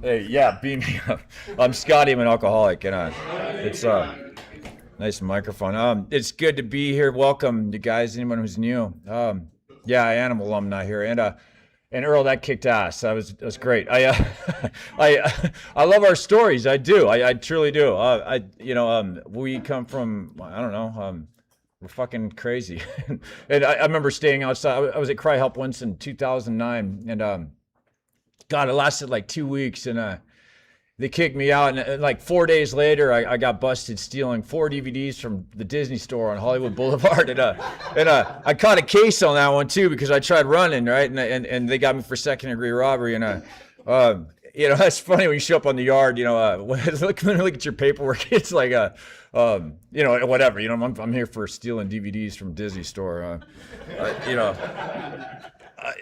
Hey, yeah, beam me up. I'm Scotty. I'm an alcoholic, and it's nice microphone. It's good to be here. Welcome, you guys. Anyone who's new. Yeah, I am alumni here, and Earl, that kicked ass. That was great. I love our stories. I do. I truly do. We come from I don't know. We're fucking crazy, and I remember staying outside. I was at Cry Help once in 2009, and God, it lasted like 2 weeks, and they kicked me out. And like 4 days later, I got busted stealing 4 DVDs from the Disney store on Hollywood Boulevard, and I caught a case on that one too because I tried running, right, and they got me for second-degree robbery, and that's funny when you show up on the yard, look at your paperwork. It's like whatever, I'm here for stealing DVDs from Disney store,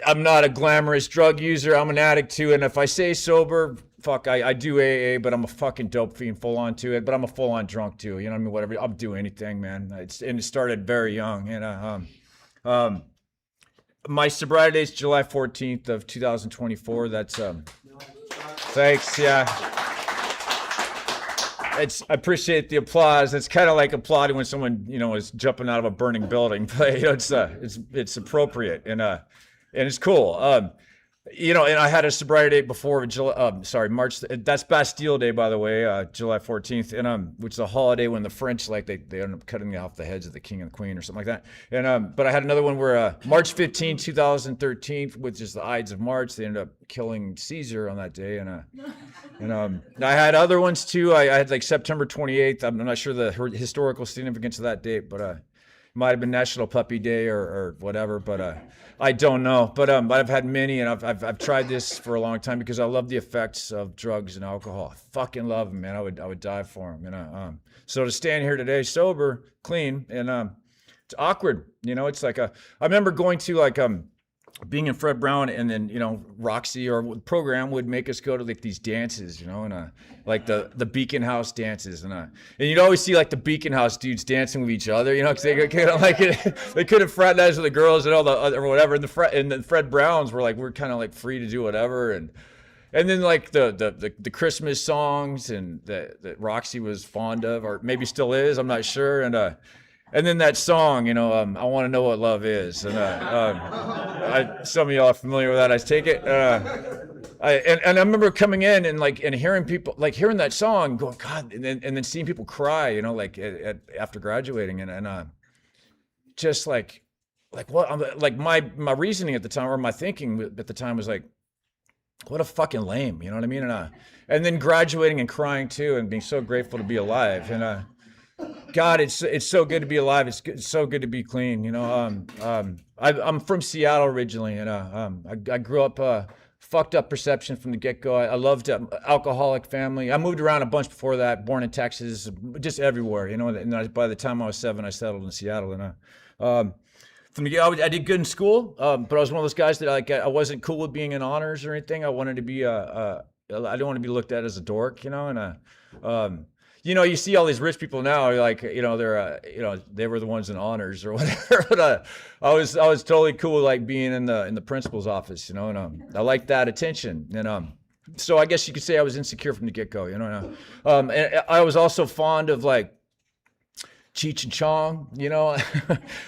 I'm not a glamorous drug user. I'm an addict too. And if I say sober, fuck, I do AA, but I'm a fucking dope fiend full on to it. But I'm a full on drunk too. You know what I mean? Whatever. I'll do anything, man. It started very young. And my sobriety date is July 14th of 2024. That's thanks. Yeah. I appreciate the applause. It's kind of like applauding when someone is jumping out of a burning building. But it's appropriate and it's cool. And I had a sobriety date before March. That's Bastille Day, by the way, July 14th, and which is a holiday when the French they end up cutting off the heads of the king and the queen or something like that. And but I had another one where March 15, 2013, which is the Ides of March. They ended up killing Caesar on that day, and I had other ones too. I had like September 28th. I'm not sure the historical significance of that date, but it might have been National Puppy Day or whatever, but I don't know. But I've had many, and I've tried this for a long time because I love the effects of drugs and alcohol. I fucking love them, man. I would die for them. So to stand here today, sober, clean, and it's awkward. It's like I remember going to being in Fred Brown, and then Roxy or the program would make us go to like these dances, and like the Beacon House dances, and you'd always see like the Beacon House dudes dancing with each other, because they kind of like it, they couldn't fraternize with the girls and all the other whatever. And the Fred Browns we're kind of like free to do whatever, and then like the Christmas songs and that Roxy was fond of, or maybe still is, I'm not sure, and then that song, I want to know what love is. And some of y'all are familiar with that, I take it. I remember coming in and hearing people, like hearing that song, going, God, and then seeing people cry, after graduating, and just like what, like my reasoning at the time, or my thinking at the time was like, what a fucking lame, you know what I mean? And then graduating and crying too, and being so grateful to be alive, and God, it's so good to be alive. It's so good to be clean. I'm from Seattle originally, and I grew up fucked up perception from the get-go. I loved alcoholic family. I moved around a bunch before that. Born in Texas, just everywhere. And by the time I was 7, I settled in Seattle. And from the I did good in school, but I was one of those guys that I wasn't cool with being in honors or anything. I wanted to be I didn't want to be looked at as a dork, you see all these rich people now, like, they're, they were the ones in honors or whatever. But I was totally cool, like being in the principal's office, and I liked that attention. And so I guess you could say I was insecure from the get-go, and I was also fond of like Cheech and Chong,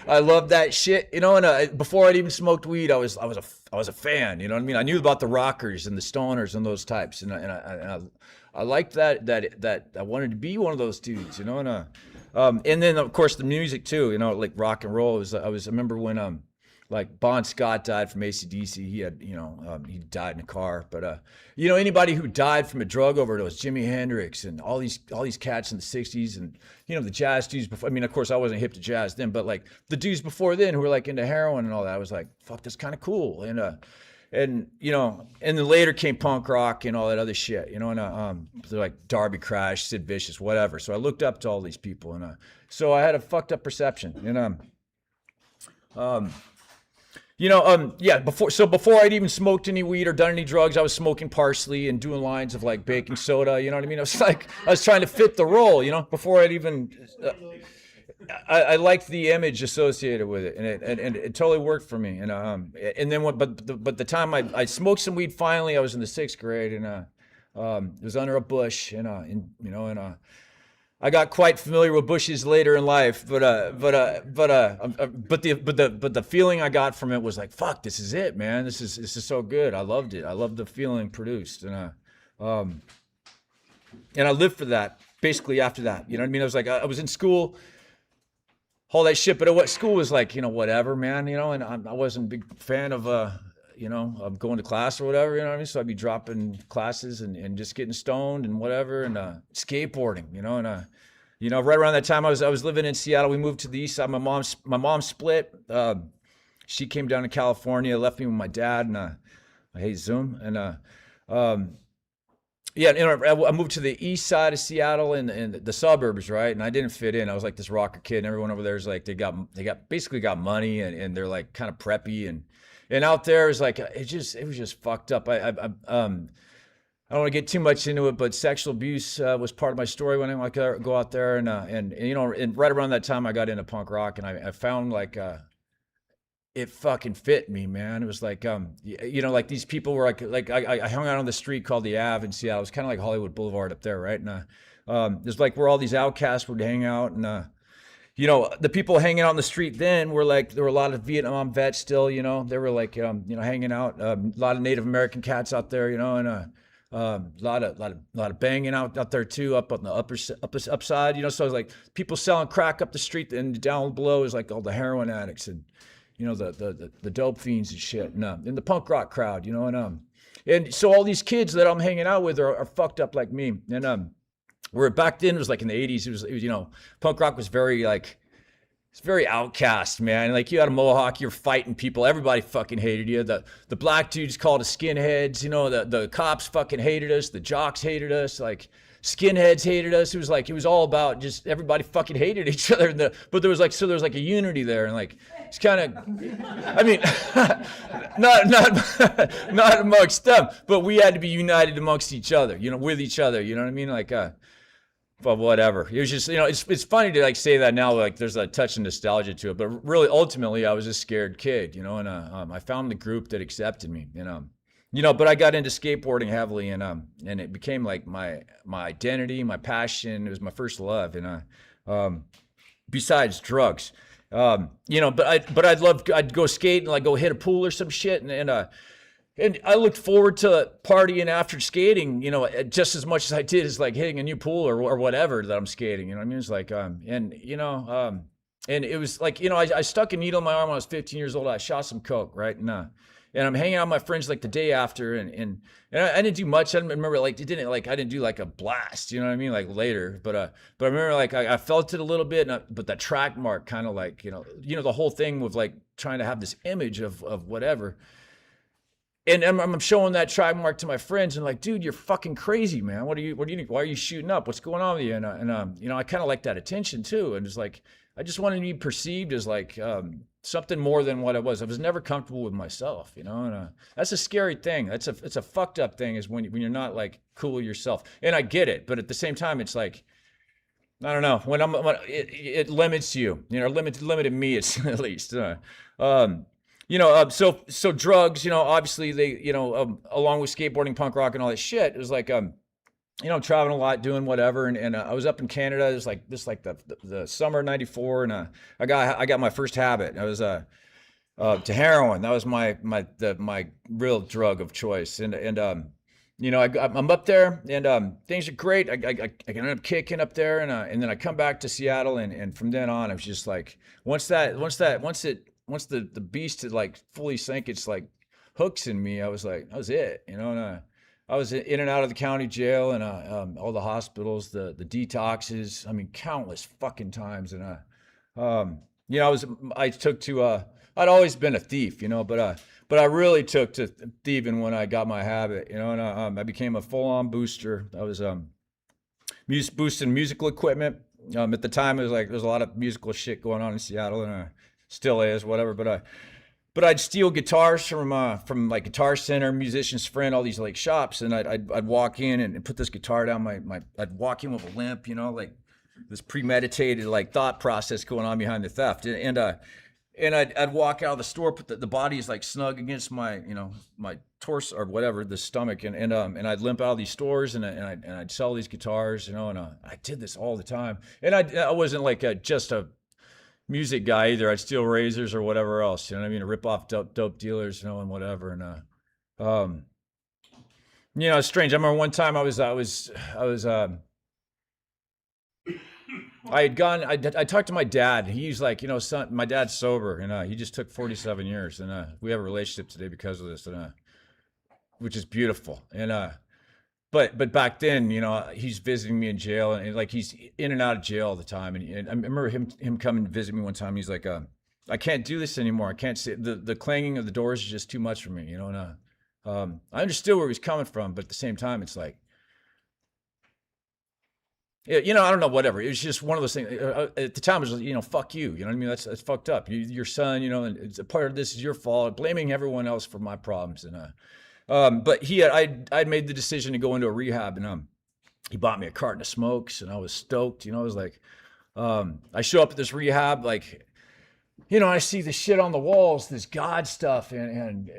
I love that shit, and before I'd even smoked weed, I was a fan, I knew about the rockers and the stoners and those types, and I liked that I wanted to be one of those dudes, and then of course the music too, like rock and roll. I remember when like Bon Scott died from AC/DC. He had he died in a car, but anybody who died from a drug overdose, Jimi Hendrix and all these cats in the 60s, and the jazz dudes before. I mean, of course I wasn't hip to jazz then, but like the dudes before then who were like into heroin and all that, I was like, fuck, that's kind of cool. And then later came punk rock and all that other shit, they're like Darby Crash, Sid Vicious, whatever. So I looked up to all these people, and so I had a fucked up perception, before I'd even smoked any weed or done any drugs, I was smoking parsley and doing lines of like baking soda, you know what I mean? I was like, I was trying to fit the role, before I'd even. I liked the image associated with it, and it totally worked for me. And then but the time I smoked some weed finally, I was in the 6th grade, and It was under a bush, I got quite familiar with bushes later in life, but the feeling I got from it was like, fuck, this is it, man. This is so good. I loved it. I loved the feeling produced, um, and I lived for that. Basically, after that, you know what I mean. I was like, I was in school, all that shit, but what school was like, whatever, man, and I wasn't a big fan of of going to class or whatever, you know what I mean? So I'd be dropping classes and just getting stoned and whatever, and skateboarding, right around that time I was living in Seattle. We moved to the east side. My mom split. She came down to California, left me with my dad, and I hate Zoom, and yeah, I moved to the east side of Seattle in the suburbs, right? And I didn't fit in. I was like this rocker kid, and everyone over there is like they basically got money, and they're like kind of preppy, and out there is like it was just fucked up. I don't want to get too much into it, but sexual abuse was part of my story when I go out there, and right around that time I got into punk rock, and I found like it fucking fit me, man. It was like like these people were like I hung out on the street called the Ave in Seattle. It was kind of like Hollywood Boulevard up there, right? And there's like where all these outcasts would hang out, and the people hanging out on the street then were like, there were a lot of Vietnam vets still, they were like, hanging out, a lot of Native American cats out there, and a lot of banging out there too, up on the upside, so it was like people selling crack up the street, and down below is like all the heroin addicts and, the dope fiends and shit, and the punk rock crowd, and so all these kids that I'm hanging out with are fucked up like me, and where back then it was like in the 80s, it was punk rock was very like, it's very outcast, man. Like you had a mohawk, you're fighting people, everybody fucking hated you. The black dudes called us skinheads, the cops fucking hated us, the jocks hated us, like skinheads hated us. It was all about just everybody fucking hated each other. But there was like a unity there, and like it's kind of, I mean, not amongst them, but we had to be united amongst each other, with each other. You know what I mean? Like but whatever. It was just, it's funny to like say that now, like there's a touch of nostalgia to it, but really ultimately I was a scared kid, and I found the group that accepted me, but I got into skateboarding heavily, and it became like my identity, my passion. It was my first love, and besides drugs, but I'd go skate and like go hit a pool or some shit, and I looked forward to partying after skating, just as much as I did as like hitting a new pool or whatever that I'm skating. I mean? It's like, and it was like, I stuck a needle in my arm when I was 15 years old. I shot some coke, right? And I'm hanging out with my friends like the day after, and I didn't do much. I remember like I didn't do like a blast, you know what I mean? Like later, but I remember like I felt it a little bit, but that track mark kind of like, the whole thing with like trying to have this image of whatever. And I'm showing that track mark to my friends, and like, dude, you're fucking crazy, man. What do you why are you shooting up? What's going on with you? And I kind of like that attention too. And it's like, I just wanted to be perceived as like something more than what I was. I was never comfortable with myself, and that's a scary thing. It's a fucked up thing, is when you're not like cool with yourself. And I get it, but at the same time, it's like, I don't know, when it limits you, limited me, it's at least. So drugs, obviously they, along with skateboarding, punk rock, and all that shit, it was like, traveling a lot, doing whatever, and I was up in Canada. It was like the summer of '94, and I got my first habit. I was to heroin. That was my real drug of choice, and I'm up there, and things are great. I ended up kicking up there, and then I come back to Seattle, and from then on, I was just like, once the beast had like fully sank its like hooks in me, I was like, that was it, and I was in and out of the county jail, and all the hospitals, the detoxes. I mean, countless fucking times, and I took to I'd always been a thief, but I really took to thieving when I got my habit, and I became a full-on booster. I was boosting musical equipment. At the time, it was like there's a lot of musical shit going on in Seattle, and still is, whatever. But I'd steal guitars from like Guitar Center, Musician's Friend, all these like shops, and I'd walk in and put this guitar down I'd walk in with a limp, like this premeditated like thought process going on behind the theft, and and I'd walk out of the store, put the body is like snug against my, my torso or whatever, the stomach, and I'd limp out of these stores, and I'd sell these guitars, and I did this all the time, and I wasn't like just a music guy either. I'd steal razors or whatever else, you know what I mean, to rip off dope dealers, and whatever, and um, it's strange. I remember one time I talked to my dad. He's like, son, my dad's sober, and he just took 47 years, and we have a relationship today because of this, and which is beautiful. And but back then, he's visiting me in jail, and like he's in and out of jail all the time. And I remember him coming to visit me one time. He's like, I can't do this anymore. I can't see the clanging of the doors is just too much for me, and I understood where he was coming from, but at the same time, it's like, yeah, I don't know, whatever. It was just one of those things. At the time, it was, fuck you. You know what I mean? That's fucked up. Your son, and it's a part of this is your fault. Blaming everyone else for my problems, and but I'd made the decision to go into a rehab, and he bought me a carton of smokes, and I was stoked. I was like, I show up at this rehab, like, I see the shit on the walls, this God stuff and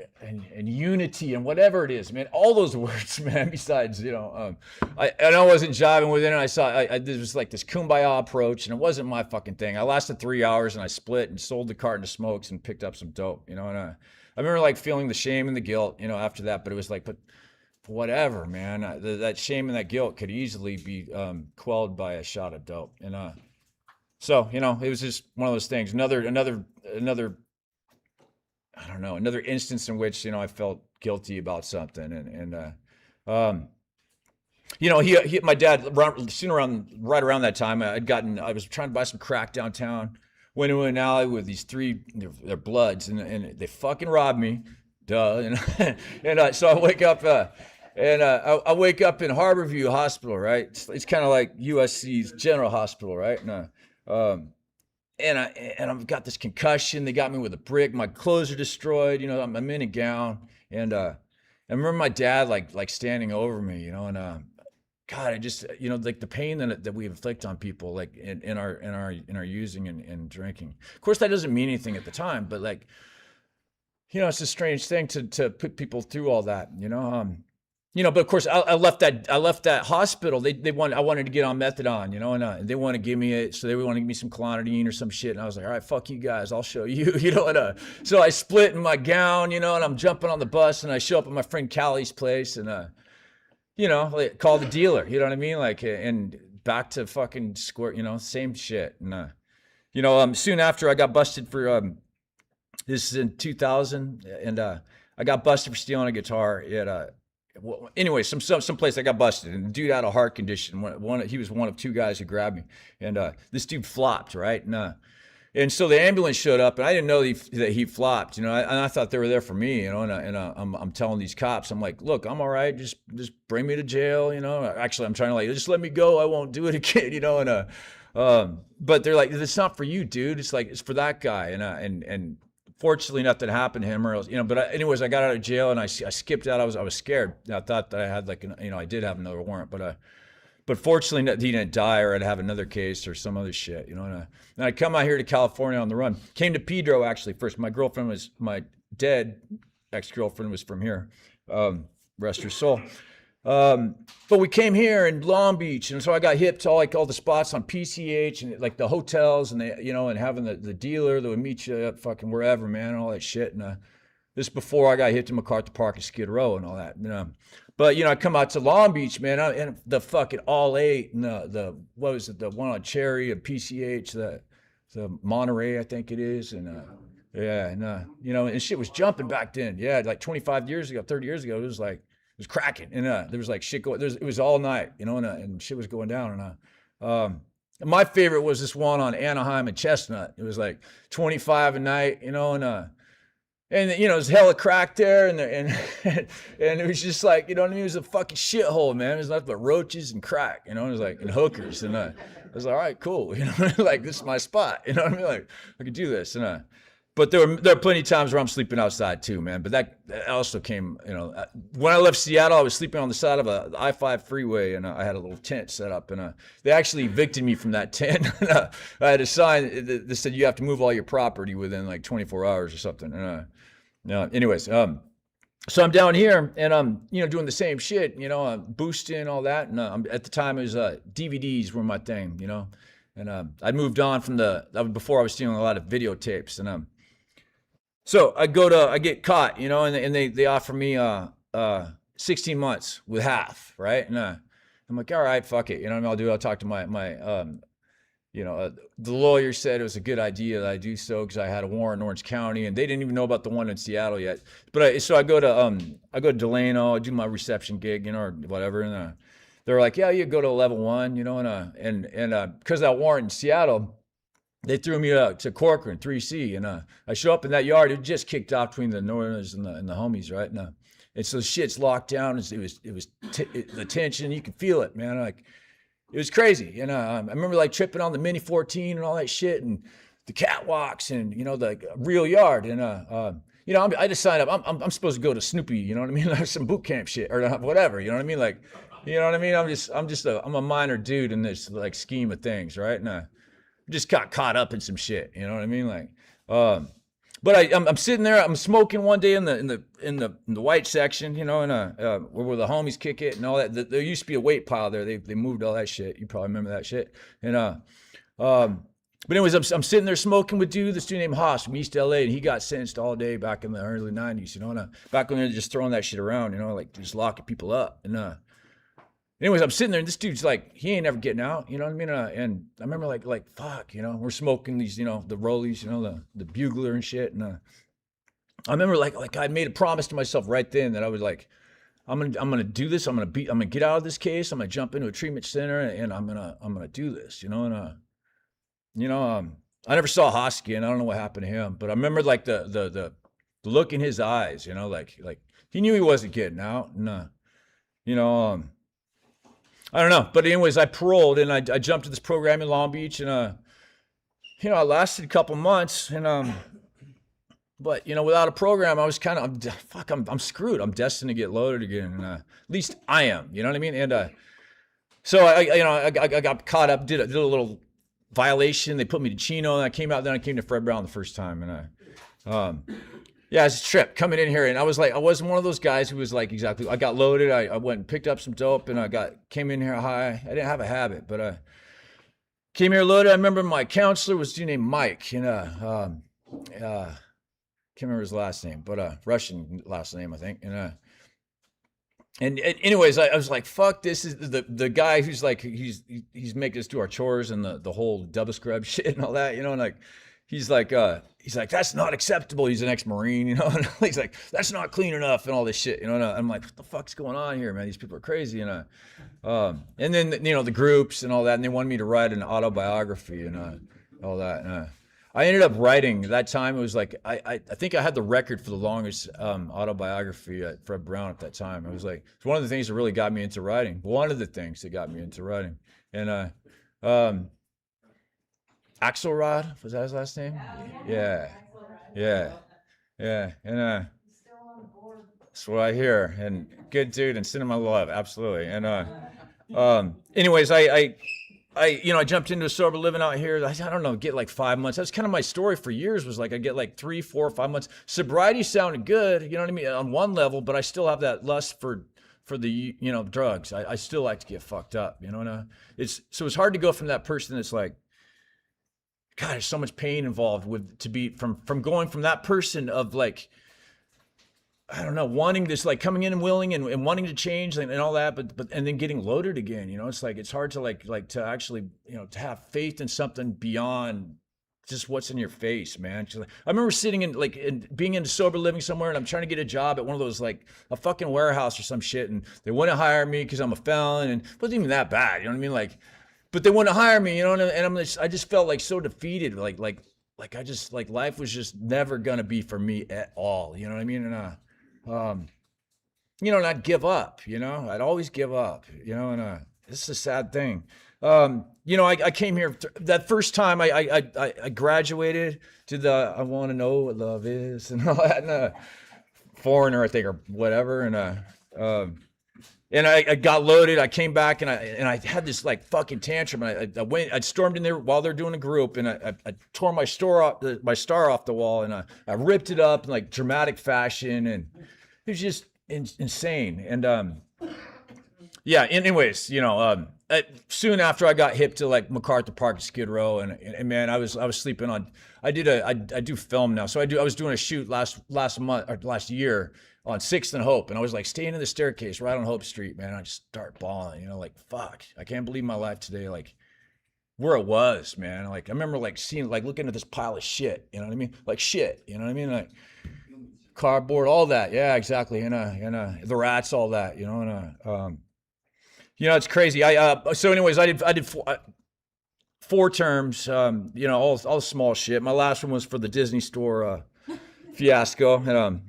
unity and whatever it is, man. All those words, man. Besides, I wasn't jiving with it. And I saw there was like this kumbaya approach, and it wasn't my fucking thing. I lasted 3 hours, and I split and sold the carton of smokes and picked up some dope, and I remember like feeling the shame and the guilt, after that. But it was like, but whatever, man. That shame and that guilt could easily be quelled by a shot of dope, and so, it was just one of those things. Another, I don't know, another instance in which, I felt guilty about something. My dad, right around that time, I was trying to buy some crack downtown, went into an alley with these three, they're bloods, and they fucking robbed me. Duh. And so I wake up, I wake up in Harborview Hospital, right? It's kind of like USC's General Hospital, right? And I've got this concussion. They got me with a brick. My clothes are destroyed. I'm in a gown, and I remember my dad like standing over me, and God, I just like the pain that we inflict on people, like in our using and drinking. Of course, that doesn't mean anything at the time, but like, it's a strange thing to put people through all that, but of course I left that hospital. I wanted to get on methadone, and they want to give me it. So they want to give me some clonidine or some shit. And I was like, all right, fuck you guys. I'll show you, so I split in my gown, and I'm jumping on the bus, and I show up at my friend Callie's place, and, like, call the dealer, you know what I mean? Like, and back to fucking square, same shit. And, soon after I got busted for, this is in 2000, and, I got busted for stealing a guitar at, anyway, some place I got busted, and the dude had a heart condition. He was one of two guys who grabbed me, and this dude flopped, right? And so the ambulance showed up, and I didn't know that he flopped, and I thought they were there for me, and I'm telling these cops, I'm like, look, I'm all right, just bring me to jail, Actually, I'm trying to like, just let me go, I won't do it again, but they're like, it's not for you, dude. It's like, it's for that guy, and fortunately, nothing happened to him, or else, But anyways, I got out of jail, and I skipped out. I was scared. I thought that I had like I did have another warrant, but fortunately, he didn't die, or I'd have another case or some other shit, And I come out here to California on the run. Came to Pedro actually first. My dead ex-girlfriend was from here. Rest her soul. But we came here in Long Beach, and so I got hip to all the spots on PCH and like the hotels, and and having the dealer that would meet you up fucking wherever, man, and all that shit. And this before I got hit to MacArthur Park and Skid Row and all that, But I come out to Long Beach, man, and the fucking All 8 and the what was it, the one on Cherry and PCH, the Monterey, I think it is, and yeah, and and shit was jumping back then. Yeah, like 25 years ago, 30 years ago, it was like. It was cracking, and there was like shit going. It was all night, and shit was going down. And my favorite was this one on Anaheim and Chestnut. It was like 25 a night, and it was hella crack there, and it was just like, It was a fucking shithole, man. It was nothing but roaches and crack, It was like, and hookers, and I was like, all right, cool, like this is my spot, Like I could do this, and but there are plenty of times where I'm sleeping outside too, man. But that also came, when I left Seattle, I was sleeping on the side of a I-5 freeway, and I had a little tent set up, and they actually evicted me from that tent. I had a sign that said you have to move all your property within like 24 hours or something. Anyways, so I'm down here, and I'm doing the same shit, I'm boosting all that, and at the time it was DVDs were my thing, and I moved on from before I was stealing a lot of videotapes, and so I get caught, and they offer me 16 months with half, right? And I'm like, all right, fuck it, I'll talk to my the lawyer said it was a good idea that I do so because I had a warrant in Orange County, and they didn't even know about the one in Seattle yet. But so I go to Delano, I do my reception gig, or whatever, and they're like, yeah, you go to level 1, and because of that warrant in Seattle, they threw me to Corcoran 3C, and I show up in that yard. It just kicked off between the Northerners and the homies, right? And so shit's locked down. It was the tension. You can feel it, man. Like it was crazy. I remember like tripping on the Mini 14 and all that shit, and the catwalks, and the real yard. And I just signed up. I'm supposed to go to Snoopy. You know what I mean? Like some boot camp shit or whatever. You know what I mean? Like, you know what I mean? I'm a minor dude in this like scheme of things, right? And just got caught up in some shit, you know what I mean? Like, but I'm sitting there, I'm smoking one day in the white section, and where the homies kick it and all that. There used to be a weight pile there. They moved all that shit. You probably remember that shit. And but anyways, I'm sitting there smoking with this dude named Haas from East LA, and he got sentenced all day back in the early 90s, and back when they were just throwing that shit around, like just locking people up. And anyways, I'm sitting there, and this dude's like, he ain't ever getting out, you know what I mean? And I remember like, fuck, we're smoking these, the rollies, the bugler and shit. And I remember like I made a promise to myself right then that I was like, I'm gonna do this. I'm gonna get out of this case. I'm gonna jump into a treatment center, and I'm gonna do this, And I never saw Hosky, and I don't know what happened to him, but I remember like the look in his eyes, like he knew he wasn't getting out, and I don't know, but anyways, I paroled, and I jumped to this program in Long Beach, and I lasted a couple months, and but without a program, I was kind of I'm screwed. I'm destined to get loaded again, and at least I am. You know what I mean? And so I got caught up, did a little violation. They put me to Chino, and I came out. Then I came to Fred Brown the first time, and yeah, it's a trip coming in here, and I wasn't one of those guys who was like, exactly, I got loaded, I went and picked up some dope, and came in here high. I didn't have a habit, but I came here loaded. I remember my counselor was a dude named Mike, and can't remember his last name, but Russian last name, I think, and anyways, I was like, fuck, this is the guy who's like, he's making us do our chores and the whole double scrub shit and all that, and like, he's like, that's not acceptable. He's an ex-Marine, and he's like, that's not clean enough and all this shit, and I'm like, what the fuck's going on here, man? These people are crazy, and then, the groups and all that, and they wanted me to write an autobiography and all that, and I ended up writing, at that time, it was like, I think I had the record for the longest autobiography at Fred Brown at that time. It was like, it's one of the things that really got me into writing. One of the things that got me into writing. And Axelrod, was that his last name? Yeah. And that's what I hear. And good dude, and send him my love, absolutely. And anyways, I jumped into a sober living out here. I don't know, get like 5 months. That's kind of my story for years, was like I get like 3, 4, 5 months. Sobriety sounded good, you know what I mean, on one level, but I still have that lust for the drugs. I still like to get fucked up, and it's hard to go from that person that's like, God, there's so much pain involved from going from that person of like, I don't know, wanting this, like coming in and willing and wanting to change and all that, but and then getting loaded again, it's like, it's hard to like to actually, to have faith in something beyond just what's in your face, man. I remember sitting in being into sober living somewhere, and I'm trying to get a job at one of those, like a fucking warehouse or some shit, and they wouldn't hire me because I'm a felon, and it wasn't even that bad, you know what I mean? Like, but they wouldn't hire me, and I just felt like so defeated, like I just, like, life was just never gonna be for me at all, you know what I mean? And and I'd give up, I'd always give up, and it's a sad thing. I came here that first time I graduated to the I want to know what love is and all that, and foreigner I think or whatever, and I got loaded. I came back and I had this like fucking tantrum. And I stormed in there while they're doing a group, and I tore my star off the wall, and I ripped it up in like dramatic fashion, and it was just insane. And yeah. Anyways, soon after I got hip to like MacArthur Park and Skid Row, and man, I was sleeping on. I do film now, so I was doing a shoot last month or last year on 6th and Hope, and I was like staying in the staircase right on Hope Street, man. I just start bawling, like fuck, I can't believe my life today, like where it was, man. Like I remember like seeing, like looking at this pile of shit, you know what I mean? Like shit, you know what I mean? Like cardboard, all that, yeah, exactly, and the rats, all that, and it's crazy. So anyways, I did four terms, all the small shit. My last one was for the Disney store fiasco, and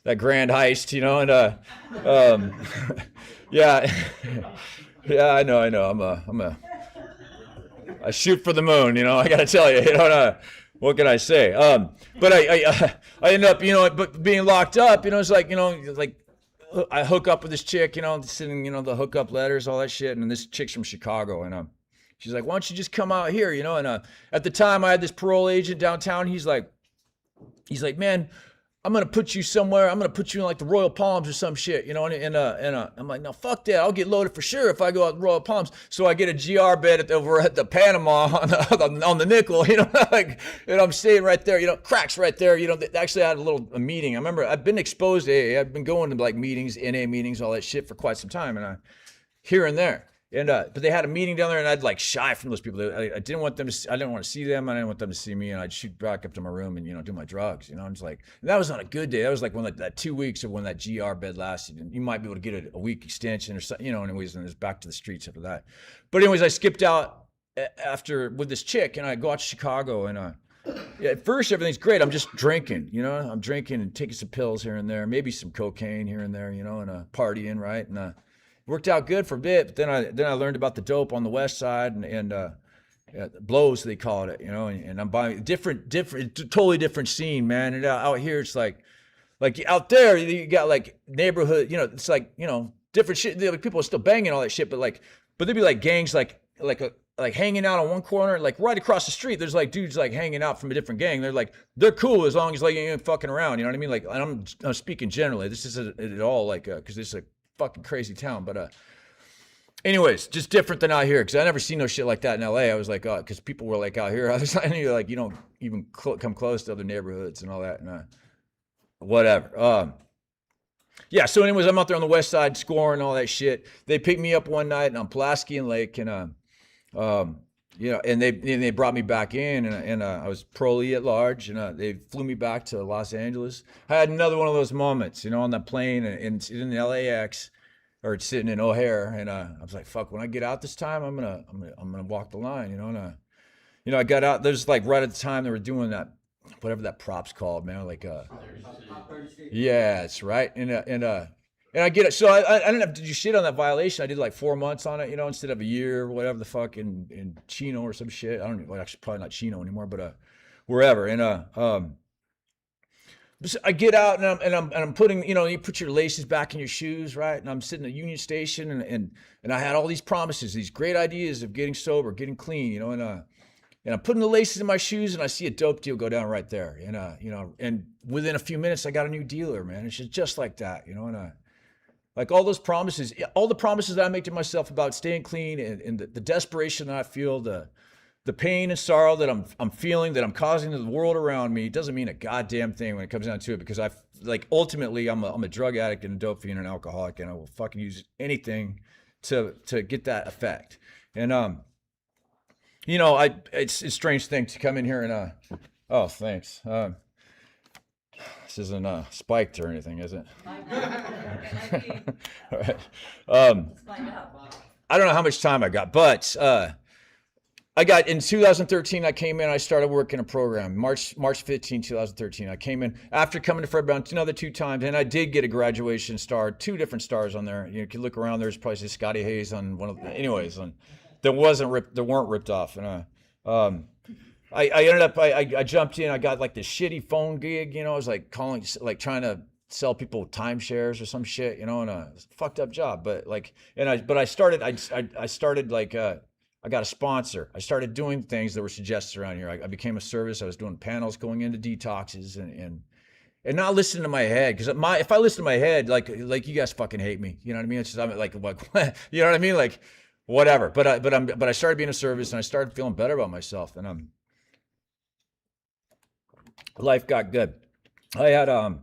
that grand heist, yeah, yeah, I know. I shoot for the moon, I gotta tell you, what can I say? But I end up, but being locked up, it's like, like I hook up with this chick, sending, the hookup letters, all that shit. And this chick's from Chicago, and she's like, why don't you just come out here, and at the time I had this parole agent downtown. He's like, man, I'm gonna put you somewhere. I'm gonna put you in like the Royal Palms or some shit, and I'm like, no, fuck that. I'll get loaded for sure if I go out to Royal Palms. So I get a GR bed over at the Panama on the nickel, like, and I'm staying right there, cracks right there, Actually, I had a meeting. I remember I've been exposed to AA. I've been going to like meetings, NA meetings, all that shit for quite some time, and here and there. And but they had a meeting down there, and I'd like shy from those people. I didn't want them to. I didn't want to see them. I didn't want them to see me. And I'd shoot back up to my room and do my drugs. I'm just like, that was on a good day. That was like when that 2 weeks of when that GR bed lasted. And you might be able to get a week extension or something. Anyways, and it's back to the streets after that. But anyways, I skipped out after with this chick, and I go out to Chicago, and at first everything's great. I'm just drinking. I'm drinking and taking some pills here and there, maybe some cocaine here and there. And partying, right? And worked out good for a bit, but then I learned about the dope on the west side and blows, they called it, and I'm buying different, totally different scene, man. And out here it's like out there you got like neighborhood, it's like different shit. Like, people are still banging all that shit, but there'd be like gangs like hanging out on one corner, like right across the street. There's like dudes like hanging out from a different gang. They're cool as long as like you ain't fucking around. You know what I mean? Like, and I'm speaking generally. This isn't at all like because this is a fucking crazy town, but anyways, just different than out here, because I never seen no shit like that in LA. I was like, because people were like out here, I knew like you don't even come close to other neighborhoods and all that, and whatever. Yeah, so anyways, I'm out there on the west side scoring all that shit. They picked me up one night on Pulaski and Lake, and and they brought me back in, and I was parolee at large, and they flew me back to Los Angeles. I had another one of those moments, on that plane and in LAX, or sitting in O'Hare, and I was like, fuck, when I get out this time, I'm gonna walk the line, and I got out. There's like right at the time they were doing that, whatever that prop's called, man, like yeah, it's right, and I get it. So I didn't have to do shit on that violation. I did like 4 months on it, instead of a year or whatever the fuck in Chino or some shit. I don't know, well, actually probably not Chino anymore, but wherever. And I get out, and I'm putting, you put your laces back in your shoes, right? And I'm sitting at Union Station, and I had all these promises, these great ideas of getting sober, getting clean, and I'm putting the laces in my shoes, and I see a dope deal go down right there, and within a few minutes I got a new dealer, man. It's just like that, and like all those promises, all the promises that I make to myself about staying clean, and the desperation that I feel, the pain and sorrow that I'm feeling, that I'm causing to the world around me, doesn't mean a goddamn thing when it comes down to it, because ultimately I'm a drug addict and a dope fiend and an alcoholic, and I will fucking use anything to get that effect. And it's a strange thing to come in here and oh, thanks. This isn't spiked or anything, is it? All right. I don't know how much time I got, but I got in 2013. I came in. I started working a program. March 15, 2013. I came in after coming to Fred another 2 times, and I did get a graduation star, 2 different stars on there. You can look around. There's probably Scotty Hayes on one of. Anyways, that weren't ripped off. And I ended up I jumped in. I got like this shitty phone gig. I was like calling, like trying to sell people timeshares or some shit. And a fucked up job. But like, I started like I got a sponsor. I started doing things that were suggested around here. I became a service. I was doing panels going into detoxes and not listening to my head, because if I listen to my head, like you guys fucking hate me. You know what I mean? It's just I'm like you know what I mean? Like whatever. But I started being a service, and I started feeling better about myself, and life got good. I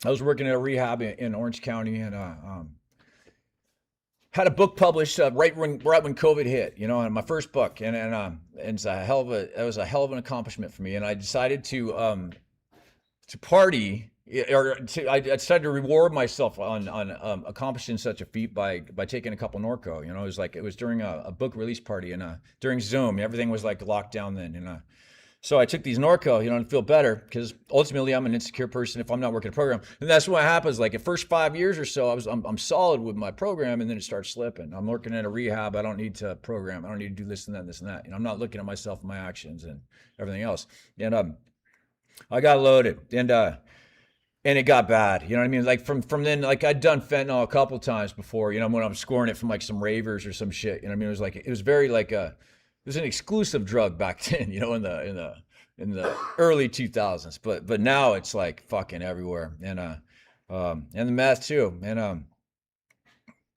was working at a rehab in Orange County, and had a book published right when COVID hit, and my first book, and it's it was a hell of an accomplishment for me, and I decided to party, I decided to reward myself on accomplishing such a feat by taking a couple Norco. It was during a book release party, and during Zoom, everything was like locked down then, and so I took these Norco, to feel better, because ultimately I'm an insecure person if I'm not working a program. And that's what happens. Like the first 5 years or so, I'm solid with my program, and then it starts slipping. I'm working at a rehab. I don't need to program. I don't need to do this and that, and this and that. I'm not looking at myself and my actions and everything else. And I got loaded, and it got bad. You know what I mean? Like from then, like I'd done fentanyl a couple times before. When I'm scoring it from like some ravers or some shit. You know what I mean? It was very like it was an exclusive drug back then, in the early 2000s. But now it's like fucking everywhere, and the meth too, and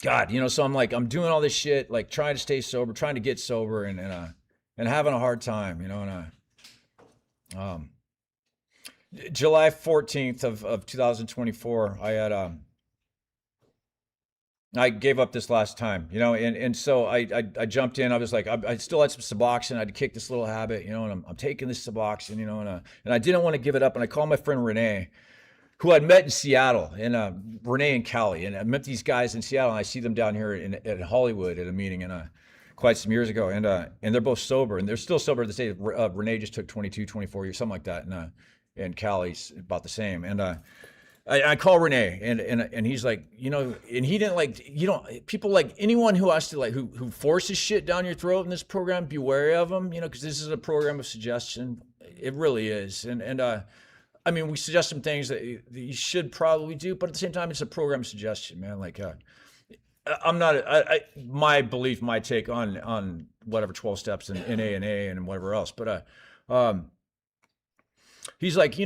God, so I'm doing all this shit, like trying to stay sober, trying to get sober, and having a hard time, and July 14th of 2024, I gave up this last time, and so I jumped in. I was like, I still had some Suboxone. I'd kick this little habit, and I'm taking this Suboxone, and I didn't want to give it up. And I called my friend Renee, who I'd met in Seattle, and Renee and Callie, and I met these guys in Seattle, and I see them down here in Hollywood at a meeting, and quite some years ago, and they're both sober, and they're still sober to say. Renee just took 22, 24 years, something like that, and Callie's about the same, and I call Renee, and he's like, and he didn't like, people like anyone who has to like, who forces shit down your throat in this program, be wary of them, because this is a program of suggestion. It really is. And I mean, we suggest some things that you should probably do, but at the same time, it's a program of suggestion, man. Like, I'm not, my belief, my take on whatever 12 steps in A and whatever else. But he's like,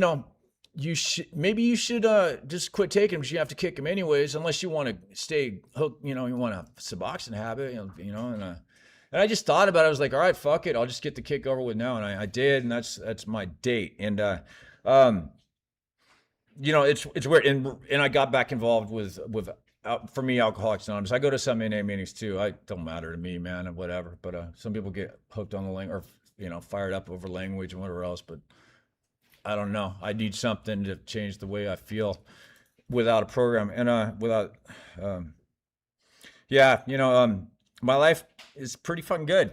you should just quit taking them, because you have to kick them anyways, unless you want to stay hooked, you want a Suboxone habit, and I just thought about it. I was like, all right, fuck it. I'll just get the kick over with now. And I did, and that's my date. And, it's weird. And I got back involved with for me, Alcoholics Anonymous. I go to some NA meetings too. It don't matter to me, man, and whatever. But some people get hooked on the language, or, fired up over language and whatever else. But I don't know. I need something to change the way I feel without a program, and my life is pretty fucking good.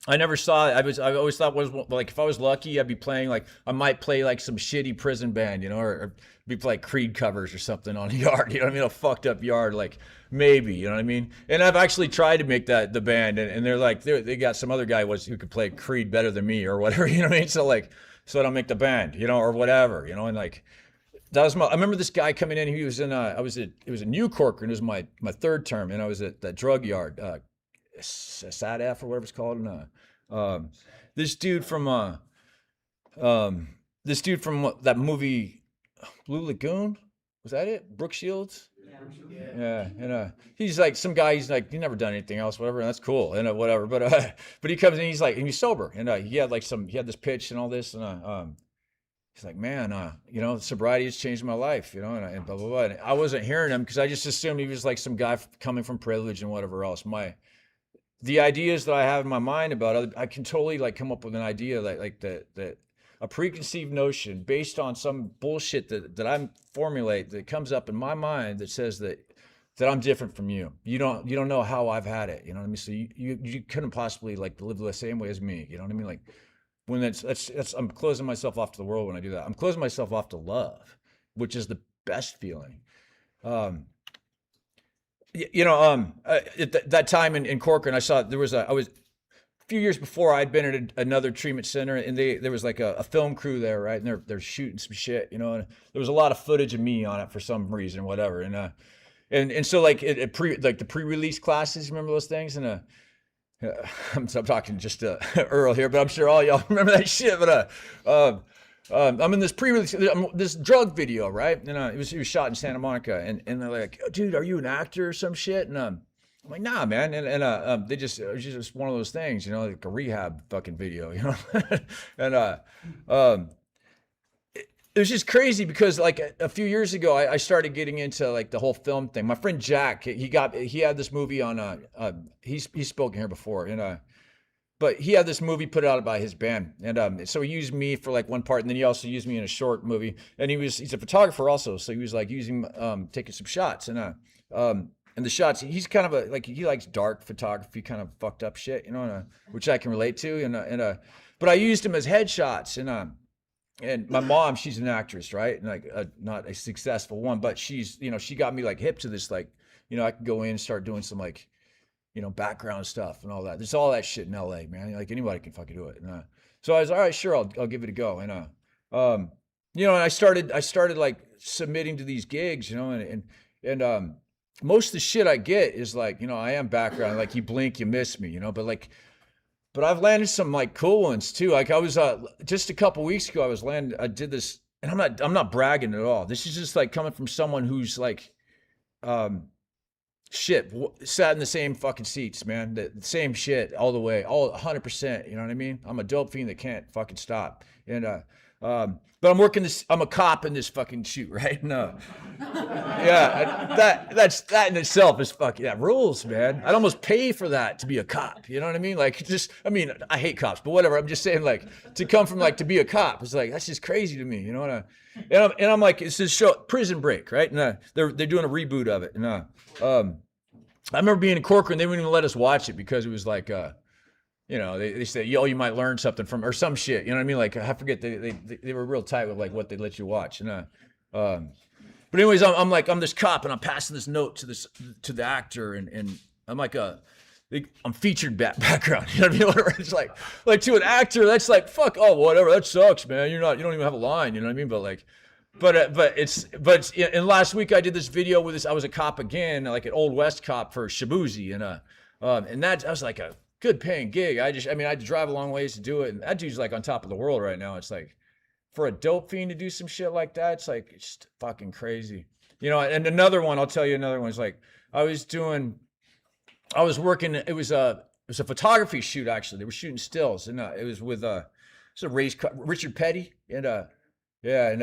I never saw it. I always thought was like, if I was lucky, I'd be playing like, I might play like some shitty prison band, or be like Creed covers or something on a yard, a fucked up yard, like maybe, you know what I mean? And I've actually tried to make that the band, and they're like, they got some other guy who could play Creed better than me or whatever, you know what I mean? So I don't make the band, or whatever, and like, that was I remember this guy coming in. He was in, it was a New Corker, and it was my third term, and I was at that drug yard, Sad F or whatever it's called, and this dude from that movie Blue Lagoon, was that it? Brooke Shields? Yeah, and he's like some guy. He's like, he's never done anything else, whatever. And that's cool, and whatever. But he comes in. He's like, and he's sober, and he had this pitch and all this, and he's like, man, sobriety has changed my life, and blah blah blah. And I wasn't hearing him because I just assumed he was like some guy coming from privilege and whatever else. The ideas that I have in my mind about I can totally like come up with an idea that a preconceived notion based on some bullshit that I formulate that comes up in my mind that says that I'm different from you. You don't know how I've had it. You know what I mean? So you couldn't possibly like live the same way as me. You know what I mean? Like when that's I'm closing myself off to the world when I do that. I'm closing myself off to love, which is the best feeling. At that time in Corcoran, I was a few years before I'd been at another treatment center, and there was like a film crew there, right? And they're shooting some shit, and there was a lot of footage of me on it for some reason, whatever. And so like like the pre-release classes, remember those things? And I'm talking just Earl here, but I'm sure all y'all remember that shit. But I'm in this pre-release, this drug video, right? And it was shot in Santa Monica, and they're like, oh, dude, are you an actor or some shit? And I'm like, nah, man. And it was just one of those things, like a rehab fucking video, and it was just crazy because like a few years ago, I started getting into like the whole film thing. My friend Jack, he had this movie on, he's spoken here before, but he had this movie put out by his band, and so he used me for like one part, and then he also used me in a short movie. And he's a photographer also, so he was like using taking some shots, and the shots, he's kind of he likes dark photography, kind of fucked up shit, which I can relate to, but I used him as headshots, and my mom, she's an actress, right? And like not a successful one, but she's, she got me like hip to this, like, I can go in and start doing some like, background stuff and all that. There's all that shit in LA, man. Like anybody can fucking do it. And, so I was all right, sure, I'll give it a go. And and I started like submitting to these gigs, and most of the shit I get is like, I am background, like you blink, you miss me, but I've landed some like cool ones too. Like I was just a couple weeks ago, I did this, and I'm not bragging at all. This is just like coming from someone who's like, sat in the same fucking seats, man. The same shit all the way, all 100%. You know what I mean? I'm a dope fiend that can't fucking stop. And but I'm a cop in this fucking shoot, right? No, yeah, that in itself is fucking, that rules, man. I'd almost pay for that to be a cop. You know what I mean? Like I hate cops, but whatever. I'm just saying, like, to come from like to be a cop, it's like, that's just crazy to me, And I'm like, it's this show, Prison Break, right? And they're doing a reboot of it, and I remember being in Corcoran, they wouldn't even let us watch it because it was like, they said, yo, you might learn something from, or some shit. You know what I mean? Like, I forget, they were real tight with like what they let you watch. And but anyways, I'm this cop, and I'm passing this note to the actor, and I'm like I'm featured background. You know what I mean? Whatever. It's like to an actor, that's like, fuck, oh, whatever, that sucks, man. You don't even have a line. You know what I mean? But like, and last week I did this video with this. I was a cop again, like an Old West cop for Shabuzi, and that was like a good paying gig. I had to drive a long ways to do it, and that dude's like on top of the world right now. It's like, for a dope fiend to do some shit like that, it's like, it's just fucking crazy, And another one, I'll tell you another one, is like, I was working. It was a photography shoot, actually. They were shooting stills, and it was with it's a race car, Richard Petty, and yeah, and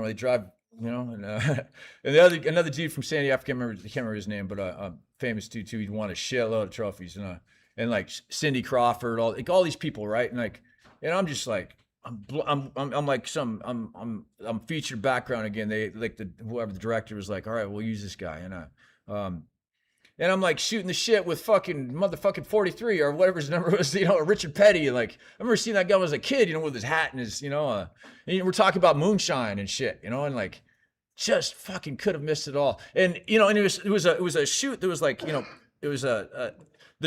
they drive, and and another dude from San Diego, I can't remember his name, but famous dude too. He'd won a shitload of trophies, and like Cindy Crawford, all these people, right? And like, and I'm just like, I'm like I'm featured background again. They like whoever the director was like, all right, we'll use this guy, and I'm like shooting the shit with fucking motherfucking 43 or whatever his number was, Richard Petty. And like, I remember seeing that guy when I was a kid, with his hat and his, and we're talking about moonshine and shit, and like, just fucking could have missed it all. And, and it was a shoot that was like, it was the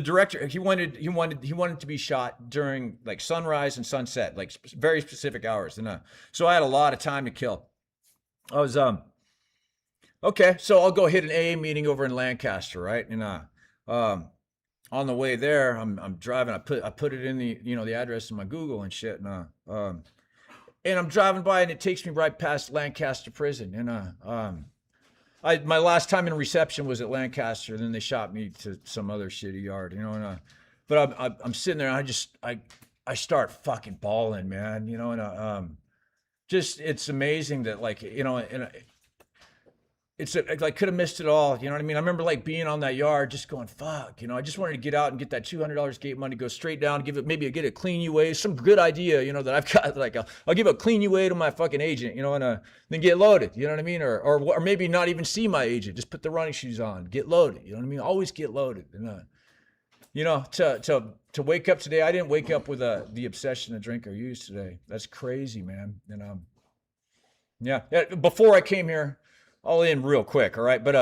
director, he wanted to be shot during like sunrise and sunset, like very specific hours. And so I had a lot of time to kill. I was, okay, so I'll go hit an AA meeting over in Lancaster, right? And on the way there, I'm driving. I put it in the the address in my Google and shit. And I'm driving by, and it takes me right past Lancaster Prison. And my last time in reception was at Lancaster. And then they shot me to some other shitty yard, But I'm sitting there, and I start fucking bawling, man. And just, it's amazing that, like, and it's like, could have missed it all. You know what I mean? I remember like being on that yard, just going, fuck, I just wanted to get out and get that $200 gate money, go straight down, get a clean UA, some good idea, that I've got, like, I'll give a clean UA to my fucking agent, and then get loaded, you know what I mean? Or maybe not even see my agent, just put the running shoes on, get loaded, you know what I mean? Always get loaded. And, to wake up today, I didn't wake up with the obsession to drink or use today. That's crazy, man. And, yeah, before I came here, I'll end real quick, all right? But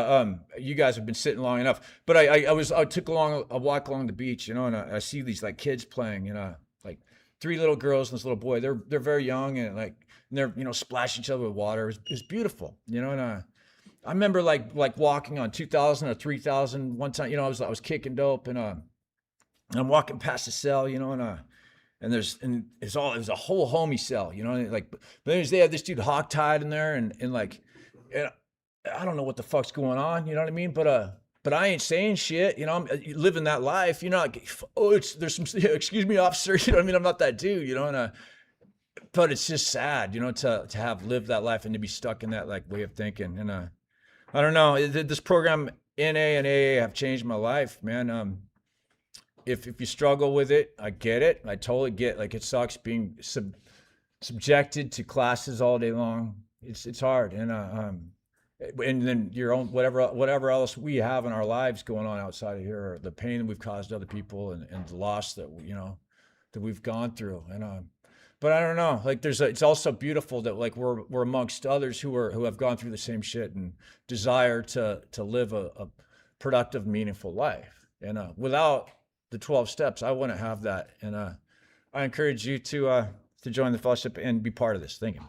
you guys have been sitting long enough. But I took a walk along the beach, you know, and I see these like kids playing, you know, like three little girls and this little boy. They're very young and like and they're splashing each other with water. It's beautiful, you know. And I remember like walking on 2000 or 3000 one time. You know, I was kicking dope and I'm walking past the cell, you know, and it was a whole homie cell, you know, and like but they have this dude hogtied in there and like and I don't know what the fuck's going on, you know what I mean? But I ain't saying shit, you know. I'm living that life, you know. Like, oh, there's some excuse me, officer, you know what I mean? I'm not that dude, you know. And but it's just sad, you know, to have lived that life and to be stuck in that like way of thinking. And I don't know. This program NA and AA have changed my life, man. If you struggle with it, I get it. I totally get like it sucks being subjected to classes all day long. It's hard, and then your own whatever else we have in our lives going on outside of here, or the pain that we've caused other people, and the loss that that we've gone through, and but I don't know. Like it's also beautiful that like we're amongst others who have gone through the same shit and desire to live a productive, meaningful life. And without the 12 steps, I wouldn't have that. And I encourage you to join the fellowship and be part of this. Thank you.